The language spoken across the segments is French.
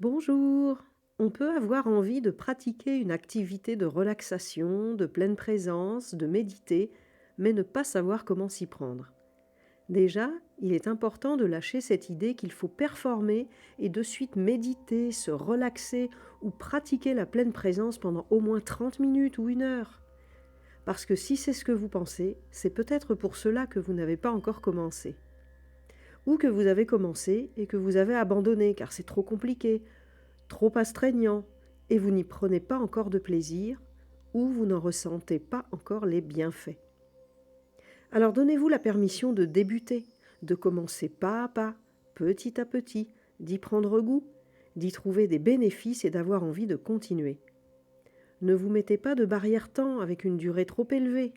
Bonjour. On peut avoir envie de pratiquer une activité de relaxation, de pleine présence, de méditer, mais ne pas savoir comment s'y prendre. Déjà, il est important de lâcher cette idée qu'il faut performer et de suite méditer, se relaxer ou pratiquer la pleine présence pendant au moins 30 minutes ou 1 heure. Parce que si c'est ce que vous pensez, c'est peut-être pour cela que vous n'avez pas encore commencé. Ou que vous avez commencé et que vous avez abandonné car c'est trop compliqué, trop astreignant, et vous n'y prenez pas encore de plaisir, ou vous n'en ressentez pas encore les bienfaits. Alors donnez-vous la permission de débuter, de commencer pas à pas, petit à petit, d'y prendre goût, d'y trouver des bénéfices et d'avoir envie de continuer. Ne vous mettez pas de barrière temps avec une durée trop élevée.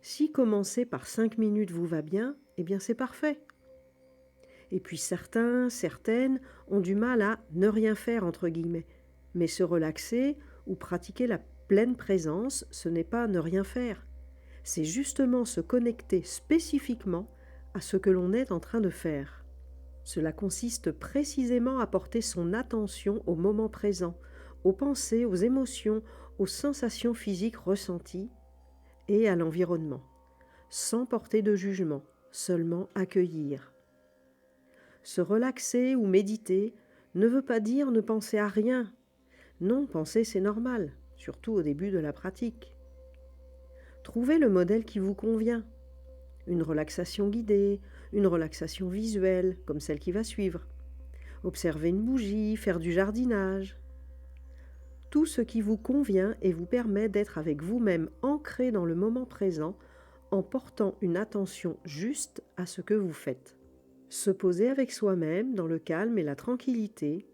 Si commencer par 5 minutes vous va bien, eh bien c'est parfait. Et puis certains, certaines ont du mal à ne rien faire, entre guillemets. Mais se relaxer ou pratiquer la pleine présence, ce n'est pas ne rien faire. C'est justement se connecter spécifiquement à ce que l'on est en train de faire. Cela consiste précisément à porter son attention au moment présent, aux pensées, aux émotions, aux sensations physiques ressenties et à l'environnement, sans porter de jugement, seulement accueillir. Se relaxer ou méditer ne veut pas dire ne penser à rien. Non, penser c'est normal, surtout au début de la pratique. Trouvez le modèle qui vous convient. Une relaxation guidée, une relaxation visuelle, comme celle qui va suivre. Observer une bougie, faire du jardinage. Tout ce qui vous convient et vous permet d'être avec vous-même ancré dans le moment présent en portant une attention juste à ce que vous faites. Se poser avec soi-même dans le calme et la tranquillité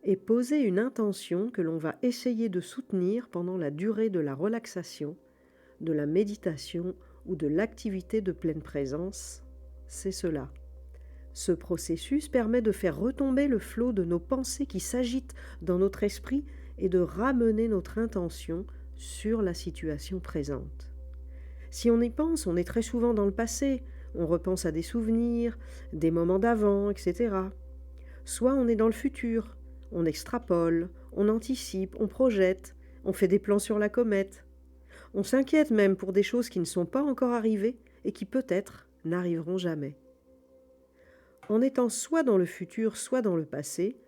et poser une intention que l'on va essayer de soutenir pendant la durée de la relaxation, de la méditation ou de l'activité de pleine présence, c'est cela. Ce processus permet de faire retomber le flot de nos pensées qui s'agitent dans notre esprit et de ramener notre intention sur la situation présente. Si on y pense, on est très souvent dans le passé, on repense à des souvenirs, des moments d'avant, etc. Soit on est dans le futur, on extrapole, on anticipe, on projette, on fait des plans sur la comète. On s'inquiète même pour des choses qui ne sont pas encore arrivées et qui peut-être n'arriveront jamais. En étant soit dans le futur, soit dans le passé,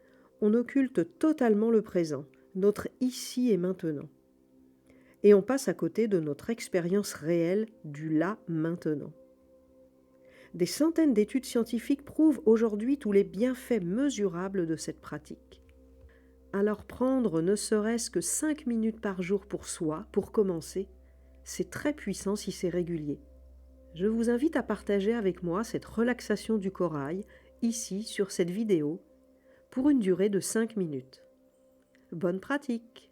on occulte totalement le présent, notre ici et maintenant. Et on passe à côté de notre expérience réelle du là maintenant. Des centaines d'études scientifiques prouvent aujourd'hui tous les bienfaits mesurables de cette pratique. Alors prendre ne serait-ce que 5 minutes par jour pour soi, pour commencer, c'est très puissant si c'est régulier. Je vous invite à partager avec moi cette relaxation du corail, ici sur cette vidéo, pour une durée de 5 minutes. Bonne pratique!